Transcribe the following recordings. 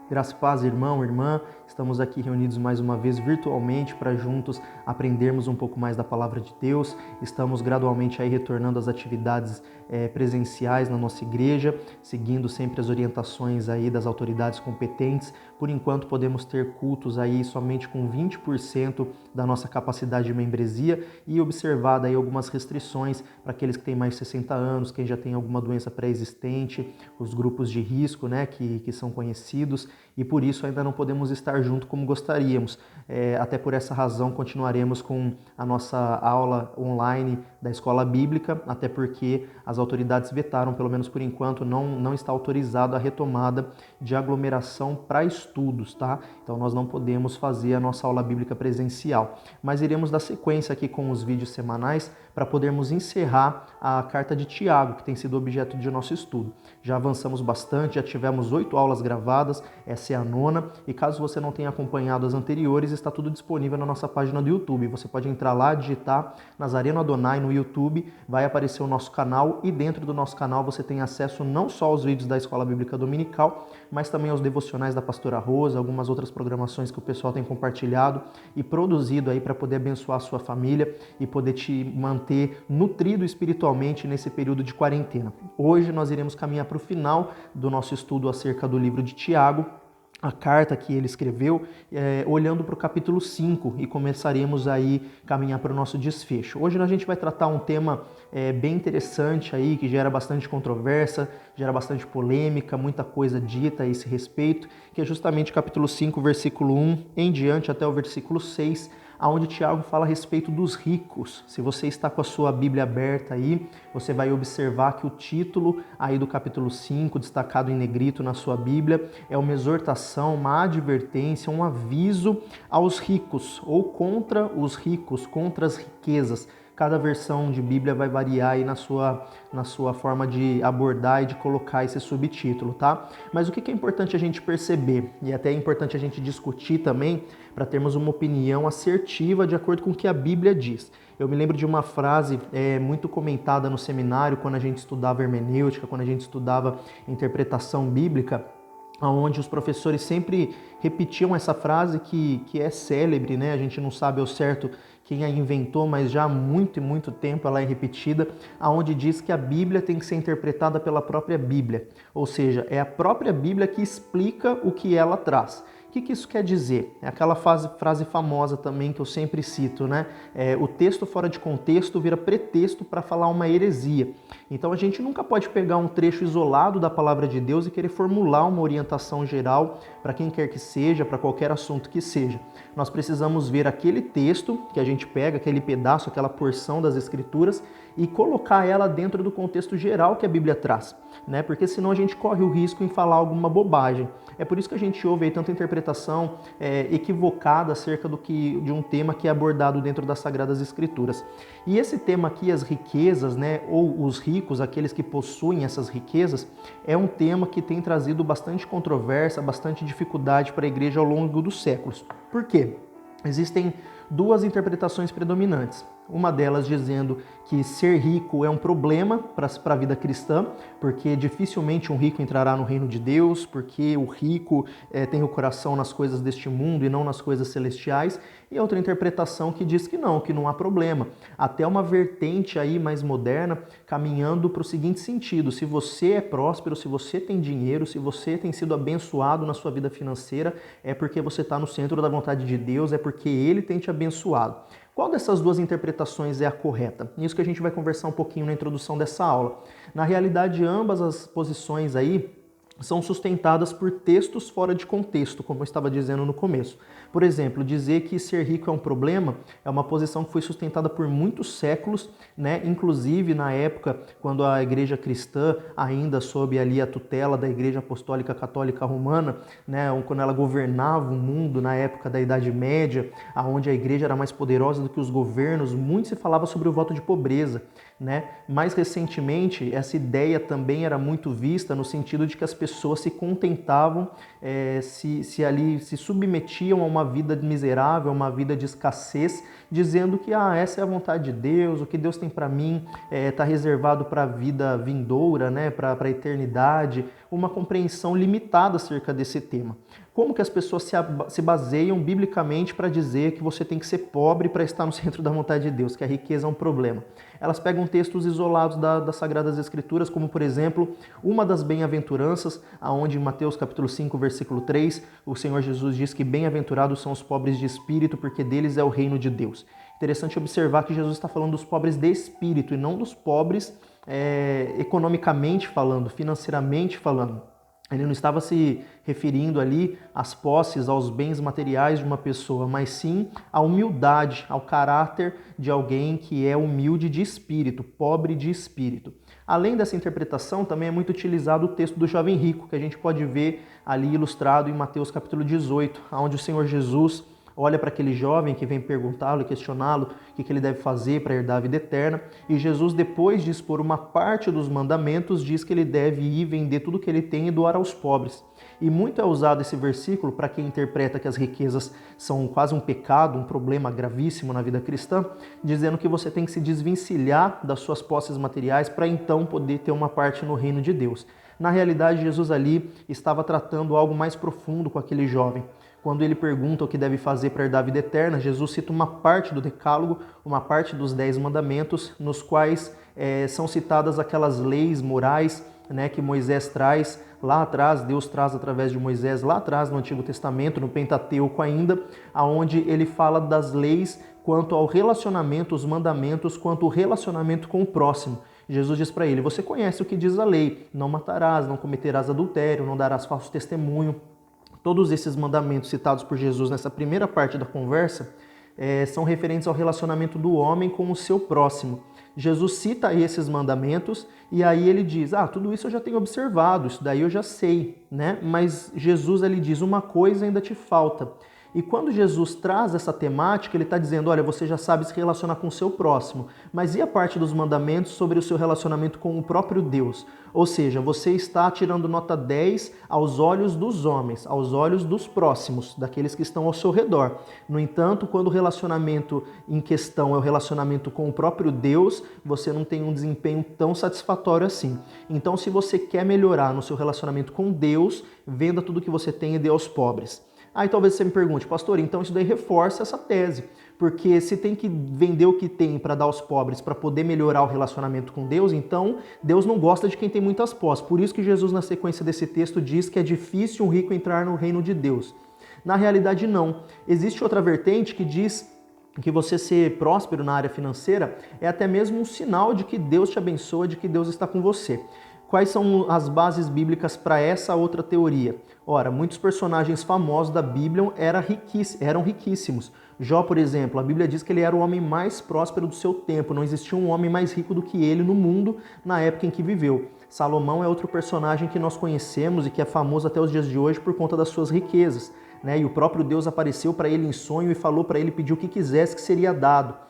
Graça e paz, irmão, irmã. Estamos aqui reunidos mais uma vez virtualmente para juntos aprendermos um pouco mais da palavra de Deus. Estamos gradualmente aí retornando às atividades presenciais na nossa igreja, seguindo sempre as orientações aí das autoridades competentes. Por enquanto podemos ter cultos aí somente com 20% da nossa capacidade de membresia e observado aí algumas restrições para aqueles que têm mais de 60 anos, quem já tem alguma doença pré-existente, os grupos de risco, né, que são conhecidos, e por isso ainda não podemos estar junto como gostaríamos. Até por essa razão continuaremos com a nossa aula online da escola bíblica, até porque as autoridades vetaram, pelo menos por enquanto, não está autorizado a retomada de aglomeração para estudos, tá? Então nós não podemos fazer a nossa aula bíblica presencial, mas iremos dar sequência aqui com os vídeos semanais para podermos encerrar a carta de Tiago, que tem sido objeto de nosso estudo. Já avançamos bastante, já tivemos 8 aulas gravadas, essa é a 9ª, e caso você não tenha acompanhado as anteriores, está tudo disponível na nossa página do YouTube. Você pode entrar lá, digitar Nazareno Adonai no YouTube, vai aparecer o nosso canal, e dentro do nosso canal você tem acesso não só aos vídeos da Escola Bíblica Dominical, mas também aos devocionais da Pastora Rosa, algumas outras programações que o pessoal tem compartilhado e produzido aí para poder abençoar a sua família e poder te manter nutrido espiritualmente nesse período de quarentena. Hoje nós iremos caminhar para o final do nosso estudo acerca do livro de Tiago, a carta que ele escreveu, olhando para o capítulo 5, e começaremos aí a caminhar para o nosso desfecho. Hoje a gente vai tratar um tema bem interessante aí, que gera bastante controvérsia, gera bastante polêmica, muita coisa dita a esse respeito, que é justamente o capítulo 5, versículo 1 em diante até o versículo 6, onde Tiago fala a respeito dos ricos. Se você está com a sua Bíblia aberta aí, você vai observar que o título aí do capítulo 5, destacado em negrito na sua Bíblia, é uma exortação, uma advertência, um aviso aos ricos, ou contra os ricos, contra as riquezas. Cada versão de Bíblia vai variar aí na sua forma de abordar e de colocar esse subtítulo, tá? Mas o que é importante a gente perceber, e até é importante a gente discutir também, para termos uma opinião assertiva de acordo com o que a Bíblia diz. Eu me lembro de uma frase muito comentada no seminário, quando a gente estudava hermenêutica, quando a gente estudava interpretação bíblica, onde os professores sempre repetiam essa frase que é célebre, né? A gente não sabe ao certo quem a inventou, mas já há muito e muito tempo ela é repetida, aonde diz que a Bíblia tem que ser interpretada pela própria Bíblia. Ou seja, é a própria Bíblia que explica o que ela traz. O que isso quer dizer? É aquela frase famosa também que eu sempre cito, né? O texto fora de contexto vira pretexto para falar uma heresia. Então a gente nunca pode pegar um trecho isolado da palavra de Deus e querer formular uma orientação geral para quem quer que seja, para qualquer assunto que seja. Nós precisamos ver aquele texto que a gente pega, aquele pedaço, aquela porção das Escrituras, e colocar ela dentro do contexto geral que a Bíblia traz, né? Porque senão a gente corre o risco em falar alguma bobagem. É por isso que a gente ouve aí tanta interpretação equivocada acerca de um tema que é abordado dentro das Sagradas Escrituras. E esse tema aqui, as riquezas, né, ou os ricos, aqueles que possuem essas riquezas, é um tema que tem trazido bastante controvérsia, bastante dificuldade para a igreja ao longo dos séculos. Por quê? Existem duas interpretações predominantes. Uma delas dizendo que ser rico é um problema para a vida cristã, porque dificilmente um rico entrará no reino de Deus, porque o rico tem o coração nas coisas deste mundo e não nas coisas celestiais. E outra interpretação que diz que não há problema. Até uma vertente aí mais moderna caminhando para o seguinte sentido: se você é próspero, se você tem dinheiro, se você tem sido abençoado na sua vida financeira, é porque você está no centro da vontade de Deus, é porque Ele tem te abençoado. Qual dessas duas interpretações é a correta? Isso que a gente vai conversar um pouquinho na introdução dessa aula. Na realidade, ambas as posições aí são sustentadas por textos fora de contexto, como eu estava dizendo no começo. Por exemplo, dizer que ser rico é um problema é uma posição que foi sustentada por muitos séculos, né? Inclusive na época quando a igreja cristã, ainda sob ali a tutela da Igreja Apostólica Católica Romana, né? Quando ela governava o mundo na época da Idade Média, onde a igreja era mais poderosa do que os governos, muito se falava sobre o voto de pobreza, né? Mais recentemente, essa ideia também era muito vista no sentido de que as pessoas se contentavam, se submetiam a uma vida miserável, a uma vida de escassez, dizendo que essa é a vontade de Deus, o que Deus tem para mim está reservado para a vida vindoura, né? Para a eternidade, uma compreensão limitada acerca desse tema. Como que as pessoas se baseiam biblicamente para dizer que você tem que ser pobre para estar no centro da vontade de Deus, que a riqueza é um problema? Elas pegam textos isolados das Sagradas Escrituras, como por exemplo, uma das bem-aventuranças, aonde em Mateus capítulo 5, versículo 3, o Senhor Jesus diz que bem-aventurados são os pobres de espírito, porque deles é o reino de Deus. Interessante observar que Jesus está falando dos pobres de espírito e não dos pobres economicamente falando, financeiramente falando. Ele não estava se referindo ali às posses, aos bens materiais de uma pessoa, mas sim à humildade, ao caráter de alguém que é humilde de espírito, pobre de espírito. Além dessa interpretação, também é muito utilizado o texto do jovem rico, que a gente pode ver ali ilustrado em Mateus capítulo 18, onde o Senhor Jesus olha para aquele jovem que vem perguntá-lo e questioná-lo o que ele deve fazer para herdar a vida eterna. E Jesus, depois de expor uma parte dos mandamentos, diz que ele deve ir vender tudo que ele tem e doar aos pobres. E muito é usado esse versículo para quem interpreta que as riquezas são quase um pecado, um problema gravíssimo na vida cristã, dizendo que você tem que se desvencilhar das suas posses materiais para então poder ter uma parte no reino de Deus. Na realidade, Jesus ali estava tratando algo mais profundo com aquele jovem. Quando ele pergunta o que deve fazer para herdar a vida eterna, Jesus cita uma parte do decálogo, uma parte dos 10 mandamentos, nos quais são citadas aquelas leis morais, né, que Moisés traz lá atrás, Deus traz através de Moisés lá atrás no Antigo Testamento, no Pentateuco ainda, aonde ele fala das leis quanto ao relacionamento, os mandamentos, quanto ao relacionamento com o próximo. Jesus diz para ele, você conhece o que diz a lei, não matarás, não cometerás adultério, não darás falso testemunho. Todos esses mandamentos citados por Jesus nessa primeira parte da conversa são referentes ao relacionamento do homem com o seu próximo. Jesus cita esses mandamentos e aí ele diz, tudo isso eu já tenho observado, isso daí eu já sei, né? Mas Jesus ele diz, uma coisa ainda te falta. E quando Jesus traz essa temática, ele está dizendo, olha, você já sabe se relacionar com o seu próximo, mas e a parte dos mandamentos sobre o seu relacionamento com o próprio Deus? Ou seja, você está tirando nota 10 aos olhos dos homens, aos olhos dos próximos, daqueles que estão ao seu redor. No entanto, quando o relacionamento em questão é o relacionamento com o próprio Deus, você não tem um desempenho tão satisfatório assim. Então, se você quer melhorar no seu relacionamento com Deus, venda tudo que você tem e dê aos pobres. Aí talvez você me pergunte, pastor, então isso daí reforça essa tese, porque se tem que vender o que tem para dar aos pobres para poder melhorar o relacionamento com Deus, então Deus não gosta de quem tem muitas posses. Por isso que Jesus, na sequência desse texto, diz que é difícil um rico entrar no reino de Deus. Na realidade, não. Existe outra vertente que diz que você ser próspero na área financeira é até mesmo um sinal de que Deus te abençoa, de que Deus está com você. Quais são as bases bíblicas para essa outra teoria? Ora, muitos personagens famosos da Bíblia eram riquíssimos. Jó, por exemplo, a Bíblia diz que ele era o homem mais próspero do seu tempo. Não existia um homem mais rico do que ele no mundo na época em que viveu. Salomão é outro personagem que nós conhecemos e que é famoso até os dias de hoje por conta das suas riquezas, né? E o próprio Deus apareceu para ele em sonho e falou para ele pedir o que quisesse que seria dado.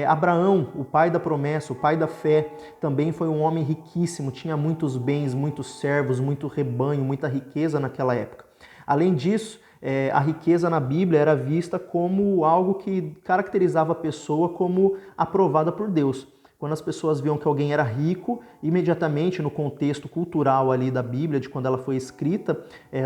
Abraão, o pai da promessa, o pai da fé, também foi um homem riquíssimo, tinha muitos bens, muitos servos, muito rebanho, muita riqueza naquela época. Além disso, a riqueza na Bíblia era vista como algo que caracterizava a pessoa como aprovada por Deus. Quando as pessoas viam que alguém era rico, imediatamente no contexto cultural ali da Bíblia, de quando ela foi escrita,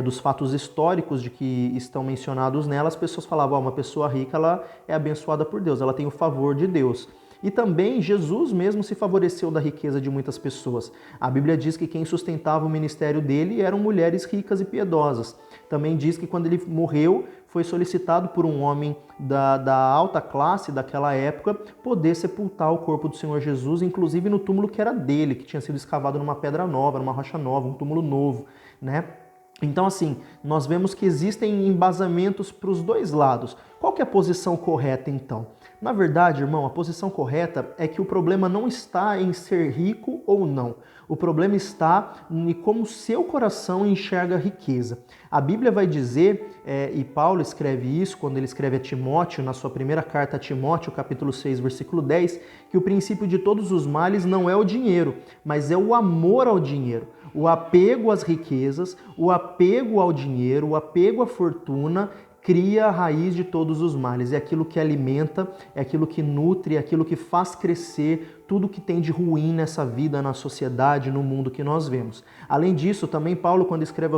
dos fatos históricos de que estão mencionados nela, as pessoas falavam, uma pessoa rica ela é abençoada por Deus, ela tem o favor de Deus. E também Jesus mesmo se favoreceu da riqueza de muitas pessoas. A Bíblia diz que quem sustentava o ministério dele eram mulheres ricas e piedosas. Também diz que quando ele morreu, foi solicitado por um homem da alta classe daquela época poder sepultar o corpo do Senhor Jesus, inclusive no túmulo que era dele, que tinha sido escavado numa pedra nova, numa rocha nova, um túmulo novo, né? Então, assim, nós vemos que existem embasamentos para os dois lados. Qual que é a posição correta, então? Na verdade, irmão, a posição correta é que o problema não está em ser rico ou não. O problema está em como o seu coração enxerga a riqueza. A Bíblia vai dizer, e Paulo escreve isso quando ele escreve a Timóteo, na sua primeira carta a Timóteo, capítulo 6, versículo 10, que o princípio de todos os males não é o dinheiro, mas é o amor ao dinheiro. O apego às riquezas, o apego ao dinheiro, o apego à fortuna cria a raiz de todos os males. É aquilo que alimenta, é aquilo que nutre, é aquilo que faz crescer tudo que tem de ruim nessa vida, na sociedade, no mundo que nós vemos. Além disso, também Paulo, quando escreve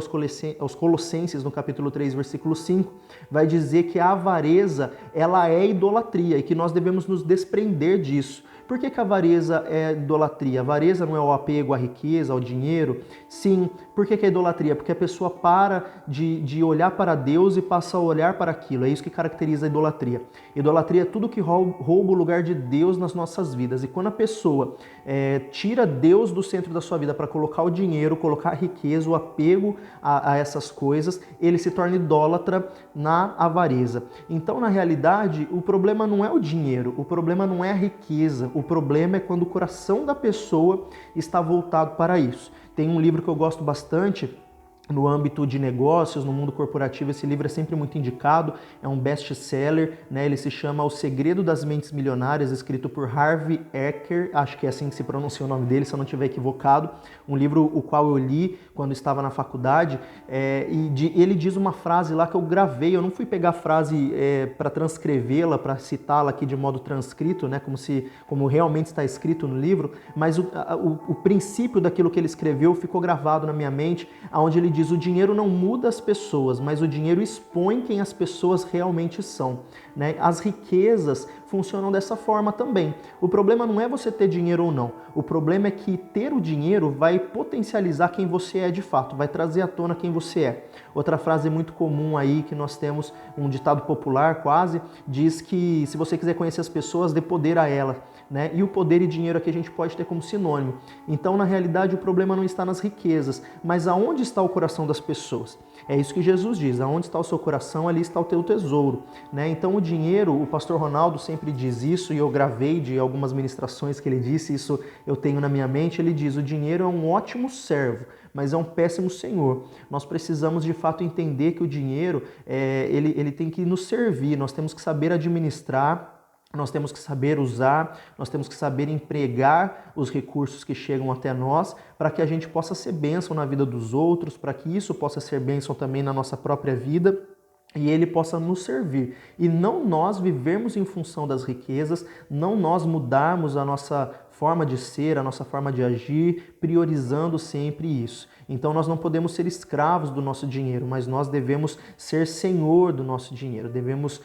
aos Colossenses, no capítulo 3, versículo 5, vai dizer que a avareza, ela é idolatria e que nós devemos nos desprender disso. Por que a avareza é idolatria? A avareza não é o apego à riqueza, ao dinheiro? Sim. Por que é idolatria? Porque a pessoa para de olhar para Deus e passa a olhar para aquilo. É isso que caracteriza a idolatria. Idolatria é tudo que rouba o lugar de Deus nas nossas vidas. E quando a pessoa tira Deus do centro da sua vida para colocar o dinheiro, colocar a riqueza, o apego a essas coisas, ele se torna idólatra na avareza. Então, na realidade, o problema não é o dinheiro, o problema não é a riqueza, o problema é quando o coração da pessoa está voltado para isso. Tem um livro que eu gosto bastante, no âmbito de negócios, no mundo corporativo, esse livro é sempre muito indicado, é um best-seller, né? Ele se chama O Segredo das Mentes Milionárias, escrito por Harvey Eker, acho que é assim que se pronuncia o nome dele, se eu não estiver equivocado, um livro o qual eu li quando estava na faculdade, ele diz uma frase lá que eu gravei, eu não fui pegar a frase para transcrevê-la, para citá-la aqui de modo transcrito, né? Como realmente está escrito no livro, mas o princípio daquilo que ele escreveu ficou gravado na minha mente, onde ele diz: o dinheiro não muda as pessoas, mas o dinheiro expõe quem as pessoas realmente são, né? As riquezas funcionam dessa forma também. O problema não é você ter dinheiro ou não. O problema é que ter o dinheiro vai potencializar quem você é de fato, vai trazer à tona quem você é. Outra frase muito comum aí que nós temos, um ditado popular quase, diz que se você quiser conhecer as pessoas, dê poder a elas, né? E o poder e dinheiro aqui a gente pode ter como sinônimo. Então, na realidade, o problema não está nas riquezas, mas aonde está o coração das pessoas. É isso que Jesus diz: aonde está o seu coração, ali está o teu tesouro, né? Então, o dinheiro, o pastor Ronaldo sempre diz isso, e eu gravei de algumas ministrações que ele disse, isso eu tenho na minha mente. Ele diz: o dinheiro é um ótimo servo, mas é um péssimo senhor. Nós precisamos de fato entender que o dinheiro, ele tem que nos servir, nós temos que saber administrar, nós temos que saber usar, nós temos que saber empregar os recursos que chegam até nós para que a gente possa ser bênção na vida dos outros, para que isso possa ser bênção também na nossa própria vida e ele possa nos servir. E não nós vivermos em função das riquezas, não nós mudarmos a nossa forma de ser, a nossa forma de agir, priorizando sempre isso. Então nós não podemos ser escravos do nosso dinheiro, mas nós devemos ser senhor do nosso dinheiro, devemos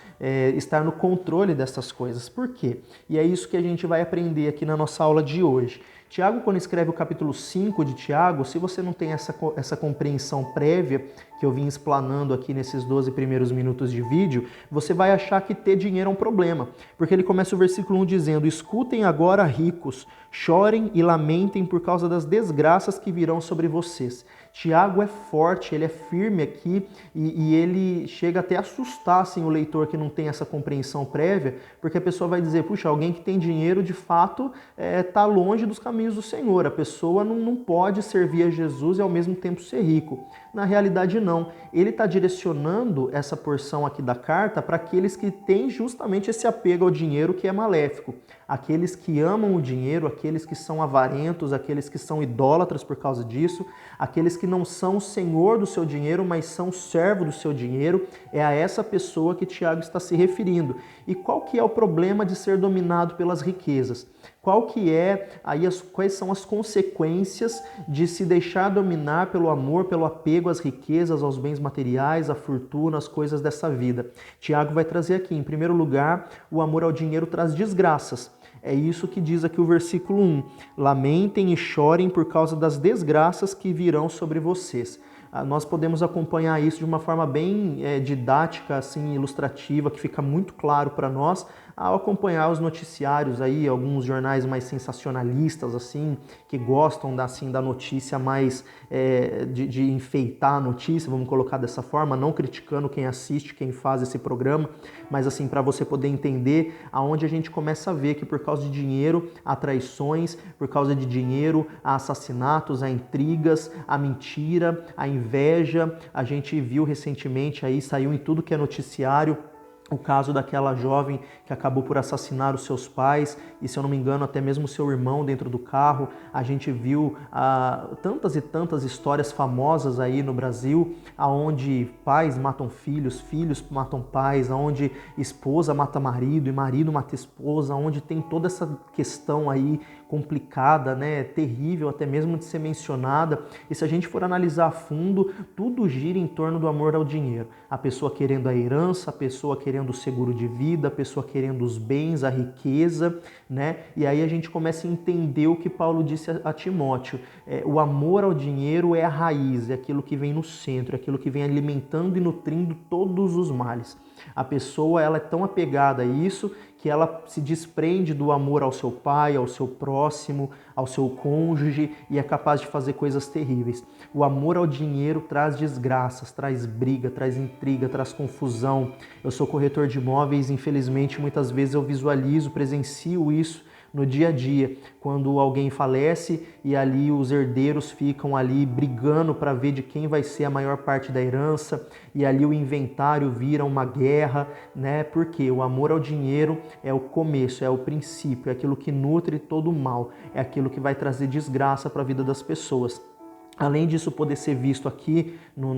estar no controle dessas coisas. Por quê? E é isso que a gente vai aprender aqui na nossa aula de hoje. Tiago, quando escreve o capítulo 5 de Tiago, se você não tem essa compreensão prévia que eu vim explanando aqui nesses 12 primeiros minutos de vídeo, você vai achar que ter dinheiro é um problema. Porque ele começa o versículo 1 dizendo: escutem agora, ricos, chorem e lamentem por causa das desgraças que virão sobre vocês. Tiago é forte, ele é firme aqui e ele chega até a assustar assim, o leitor que não tem essa compreensão prévia, porque a pessoa vai dizer: puxa, alguém que tem dinheiro de fato está longe dos caminhos do Senhor. A pessoa não pode servir a Jesus e ao mesmo tempo ser rico. Na realidade não, ele está direcionando essa porção aqui da carta para aqueles que têm justamente esse apego ao dinheiro que é maléfico. Aqueles que amam o dinheiro, aqueles que são avarentos, aqueles que são idólatras por causa disso, aqueles que não são senhor do seu dinheiro, mas são servo do seu dinheiro, é a essa pessoa que Tiago está se referindo. E qual que é o problema de ser dominado pelas riquezas? Quais são as consequências de se deixar dominar pelo amor, pelo apego às riquezas, aos bens materiais, à fortuna, às coisas dessa vida? Tiago vai trazer aqui, em primeiro lugar, o amor ao dinheiro traz desgraças. É isso que diz aqui o versículo 1. Lamentem e chorem por causa das desgraças que virão sobre vocês. Nós podemos acompanhar isso de uma forma bem didática, assim, ilustrativa, que fica muito claro para nós, ao acompanhar os noticiários aí, alguns jornais mais sensacionalistas, assim, que gostam da notícia mais de enfeitar a notícia, vamos colocar dessa forma, não criticando quem assiste, quem faz esse programa, mas assim, para você poder entender aonde a gente começa a ver que por causa de dinheiro há traições, por causa de dinheiro há assassinatos, há intrigas, há mentira, há inveja. A gente viu recentemente aí, saiu em tudo que é noticiário, o caso daquela jovem que acabou por assassinar os seus pais e, se eu não me engano, até mesmo seu irmão dentro do carro. A gente viu tantas e tantas histórias famosas aí no Brasil, aonde pais matam filhos, filhos matam pais, aonde esposa mata marido e marido mata esposa, aonde tem toda essa questão aí complicada, né, terrível até mesmo de ser mencionada. E se a gente for analisar a fundo, tudo gira em torno do amor ao dinheiro. A pessoa querendo a herança, a pessoa querendo o seguro de vida, a pessoa querendo os bens, a riqueza, né? E aí a gente começa a entender o que Paulo disse a Timóteo. O amor ao dinheiro é a raiz, é aquilo que vem no centro, é aquilo que vem alimentando e nutrindo todos os males. A pessoa, ela é tão apegada a isso que ela se desprende do amor ao seu pai, ao seu próximo, ao seu cônjuge e é capaz de fazer coisas terríveis. O amor ao dinheiro traz desgraças, traz briga, traz intriga, traz confusão. Eu sou corretor de imóveis, infelizmente muitas vezes eu visualizo, presencio isso no dia a dia, quando alguém falece e ali os herdeiros ficam ali brigando para ver de quem vai ser a maior parte da herança e ali o inventário vira uma guerra, né? Porque o amor ao dinheiro é o começo, é o princípio, é aquilo que nutre todo o mal, é aquilo que vai trazer desgraça para a vida das pessoas. Além disso poder ser visto aqui no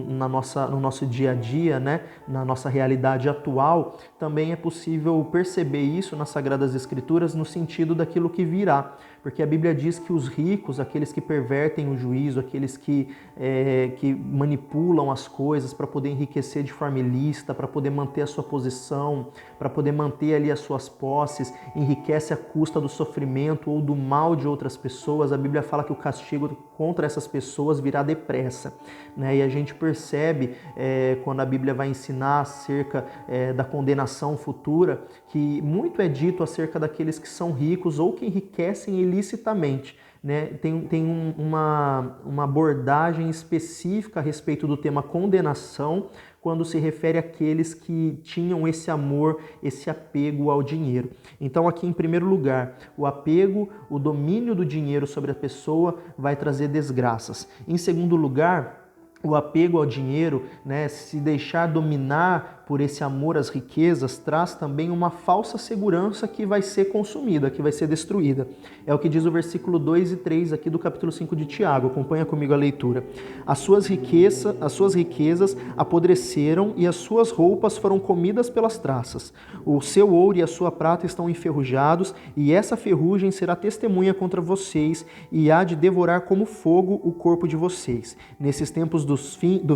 nosso dia a dia, né, na nossa realidade atual, também é possível perceber isso nas Sagradas Escrituras no sentido daquilo que virá. Porque a Bíblia diz que os ricos, aqueles que pervertem o juízo, aqueles que manipulam as coisas para poder enriquecer de forma ilícita, para poder manter a sua posição, para poder manter ali as suas posses, enriquece à custa do sofrimento ou do mal de outras pessoas. A Bíblia fala que o castigo contra essas pessoas virá depressa, né? E a gente percebe quando a Bíblia vai ensinar acerca da condenação futura, que muito é dito acerca daqueles que são ricos ou que enriquecem ilicitamente, né? Tem uma abordagem específica a respeito do tema condenação, quando se refere àqueles que tinham esse amor, esse apego ao dinheiro. Então aqui em primeiro lugar, o apego, o domínio do dinheiro sobre a pessoa vai trazer desgraças. Em segundo lugar, o apego ao dinheiro, né, se deixar dominar por esse amor às riquezas, traz também uma falsa segurança que vai ser consumida, que vai ser destruída. É o que diz o versículo 2 e 3 aqui do capítulo 5 de Tiago. Acompanha comigo a leitura. As suas riquezas apodreceram e as suas roupas foram comidas pelas traças. O seu ouro e a sua prata estão enferrujados e essa ferrugem será testemunha contra vocês e há de devorar como fogo o corpo de vocês. Nesses tempos do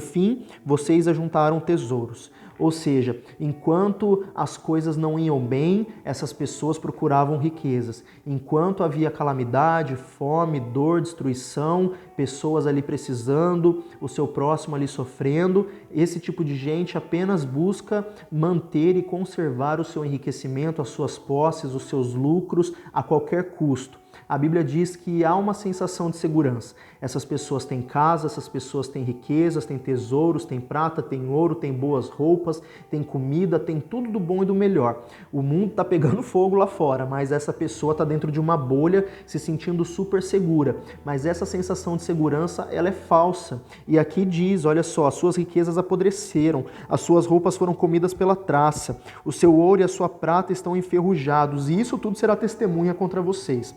fim, vocês ajuntaram tesouros. Ou seja, enquanto as coisas não iam bem, essas pessoas procuravam riquezas. Enquanto havia calamidade, fome, dor, destruição, pessoas ali precisando, o seu próximo ali sofrendo, esse tipo de gente apenas busca manter e conservar o seu enriquecimento, as suas posses, os seus lucros a qualquer custo. A Bíblia diz que há uma sensação de segurança. Essas pessoas têm casa, essas pessoas têm riquezas, têm tesouros, têm prata, têm ouro, têm boas roupas, têm comida, têm tudo do bom e do melhor. O mundo está pegando fogo lá fora, mas essa pessoa está dentro de uma bolha se sentindo super segura. Mas essa sensação de segurança, ela é falsa. E aqui diz, olha só, as suas riquezas apodreceram, as suas roupas foram comidas pela traça, o seu ouro e a sua prata estão enferrujados, e isso tudo será testemunha contra vocês.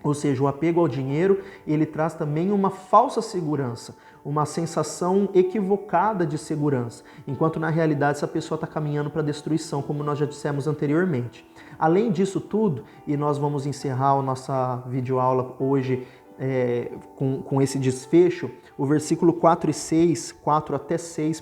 Ou seja, o apego ao dinheiro, ele traz também uma falsa segurança, uma sensação equivocada de segurança, enquanto na realidade essa pessoa está caminhando para a destruição, como nós já dissemos anteriormente. Além disso tudo, e nós vamos encerrar a nossa videoaula hoje com esse desfecho, o versículo 4 até 6,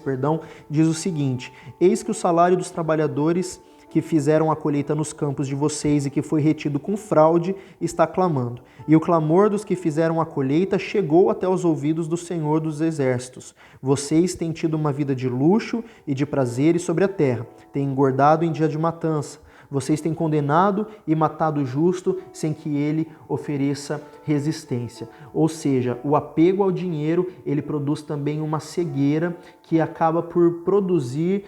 diz o seguinte: eis que o salário dos trabalhadores que fizeram a colheita nos campos de vocês e que foi retido com fraude, está clamando. E o clamor dos que fizeram a colheita chegou até os ouvidos do Senhor dos Exércitos. Vocês têm tido uma vida de luxo e de prazeres sobre a terra, têm engordado em dia de matança. Vocês têm condenado e matado o justo sem que ele ofereça resistência. Ou seja, o apego ao dinheiro, ele produz também uma cegueira que acaba por produzir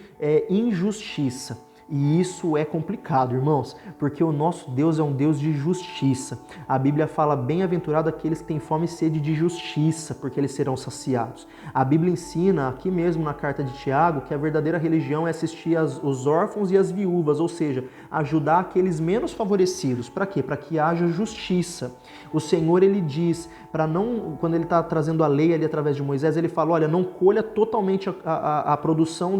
injustiça. E isso é complicado, irmãos, porque o nosso Deus é um Deus de justiça. A Bíblia fala: bem-aventurado aqueles que têm fome e sede de justiça, porque eles serão saciados. A Bíblia ensina, aqui mesmo na carta de Tiago, que a verdadeira religião é assistir os órfãos e as viúvas, ou seja, ajudar aqueles menos favorecidos. Para quê? Para que haja justiça. O Senhor, ele diz, quando ele está trazendo a lei ali através de Moisés, ele fala: olha, não colha totalmente a produção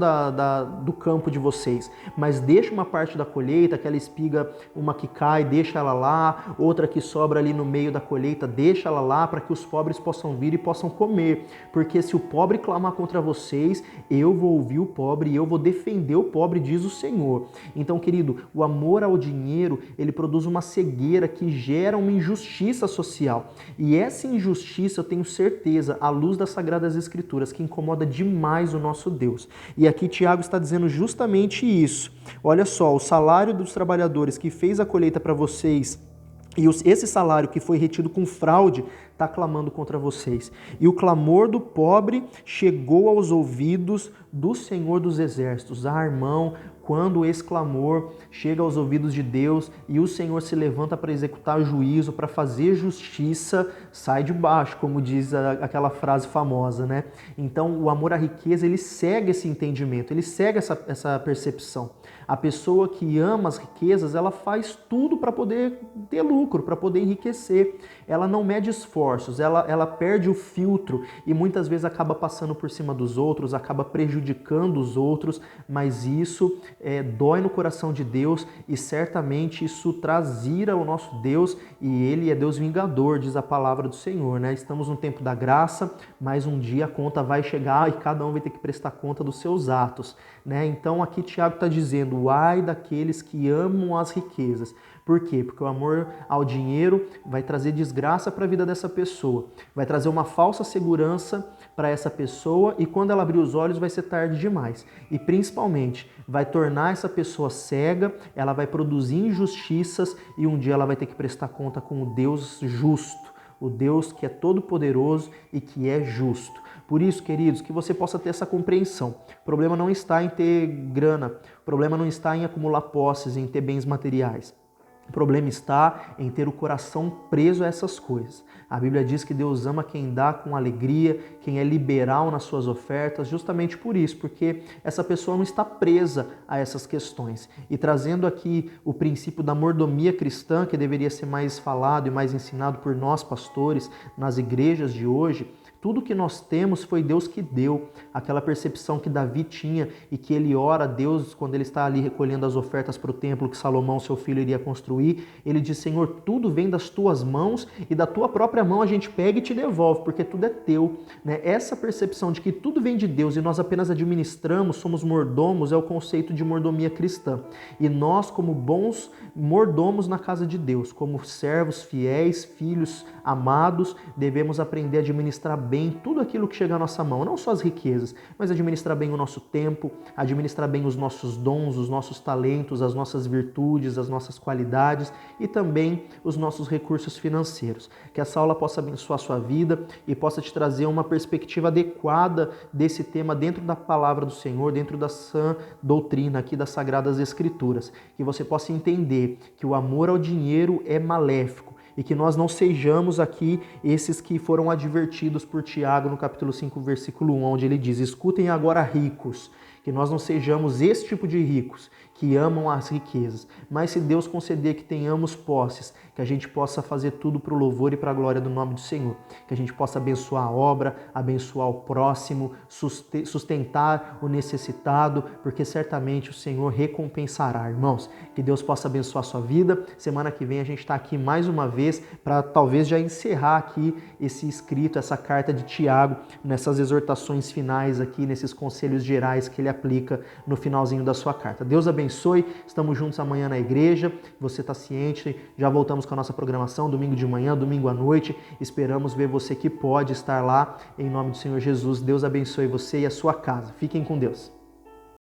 do campo de vocês, mas deixa uma parte da colheita, aquela espiga, uma que cai, deixa ela lá, outra que sobra ali no meio da colheita, deixa ela lá para que os pobres possam vir e possam comer. Porque se o pobre clamar contra vocês, eu vou ouvir o pobre e eu vou defender o pobre, diz o Senhor. Então, querido, o amor ao dinheiro, ele produz uma cegueira que gera uma injustiça social. E essa injustiça, eu tenho certeza, à luz das Sagradas Escrituras, que incomoda demais o nosso Deus. E aqui Tiago está dizendo justamente isso. Olha só, o salário dos trabalhadores que fez a colheita para vocês e esse salário que foi retido com fraude está clamando contra vocês. E o clamor do pobre chegou aos ouvidos do Senhor dos Exércitos. Ah, irmão, quando esse clamor chega aos ouvidos de Deus e o Senhor se levanta para executar juízo, para fazer justiça, sai de baixo, como diz aquela frase famosa, né? Então, o amor à riqueza, ele segue esse entendimento, ele segue essa percepção. A pessoa que ama as riquezas, ela faz tudo para poder ter lucro, para poder enriquecer. Ela não mede esforços, ela perde o filtro e muitas vezes acaba passando por cima dos outros, acaba prejudicando os outros, mas isso dói no coração de Deus e certamente isso traz ira ao nosso Deus, e Ele é Deus vingador, diz a palavra do Senhor, né? Estamos no tempo da graça, mas um dia a conta vai chegar e cada um vai ter que prestar conta dos seus atos, né? Então aqui Tiago está dizendo: ai daqueles que amam as riquezas. Por quê? Porque o amor ao dinheiro vai trazer desgraça para a vida dessa pessoa, vai trazer uma falsa segurança para essa pessoa e quando ela abrir os olhos vai ser tarde demais. E principalmente vai tornar essa pessoa cega, ela vai produzir injustiças e um dia ela vai ter que prestar conta com o Deus justo, o Deus que é todo poderoso e que é justo. Por isso, queridos, que você possa ter essa compreensão. O problema não está em ter grana, o problema não está em acumular posses, em ter bens materiais. O problema está em ter o coração preso a essas coisas. A Bíblia diz que Deus ama quem dá com alegria, quem é liberal nas suas ofertas, justamente por isso, porque essa pessoa não está presa a essas questões. E trazendo aqui o princípio da mordomia cristã, que deveria ser mais falado e mais ensinado por nós pastores nas igrejas de hoje, tudo que nós temos foi Deus que deu. Aquela percepção que Davi tinha e que ele ora a Deus quando ele está ali recolhendo as ofertas para o templo que Salomão, seu filho, iria construir. Ele diz: Senhor, tudo vem das tuas mãos e da tua própria mão a gente pega e te devolve, porque tudo é teu. Né? Essa percepção de que tudo vem de Deus e nós apenas administramos, somos mordomos, é o conceito de mordomia cristã. E nós, como bons mordomos na casa de Deus, como servos fiéis, filhos amados, devemos aprender a administrar bem tudo aquilo que chega à nossa mão, não só as riquezas, mas administrar bem o nosso tempo, administrar bem os nossos dons, os nossos talentos, as nossas virtudes, as nossas qualidades e também os nossos recursos financeiros. Que essa aula possa abençoar a sua vida e possa te trazer uma perspectiva adequada desse tema dentro da palavra do Senhor, dentro da sã doutrina aqui das Sagradas Escrituras. Que você possa entender que o amor ao dinheiro é maléfico, e que nós não sejamos aqui esses que foram advertidos por Tiago no capítulo 5, versículo 1, onde ele diz: escutem agora, ricos, que nós não sejamos esse tipo de ricos que amam as riquezas, mas se Deus conceder que tenhamos posses, que a gente possa fazer tudo para o louvor e para a glória do nome do Senhor, que a gente possa abençoar a obra, abençoar o próximo, sustentar o necessitado, porque certamente o Senhor recompensará, irmãos. Que Deus possa abençoar a sua vida. Semana que vem a gente está aqui mais uma vez para talvez já encerrar aqui esse escrito, essa carta de Tiago, nessas exortações finais aqui, nesses conselhos gerais que ele aplica no finalzinho da sua carta. Deus abençoe, estamos juntos amanhã na igreja, você está ciente, já voltamos com a nossa programação, domingo de manhã, domingo à noite, esperamos ver você que pode estar lá, em nome do Senhor Jesus. Deus abençoe você e a sua casa. Fiquem com Deus.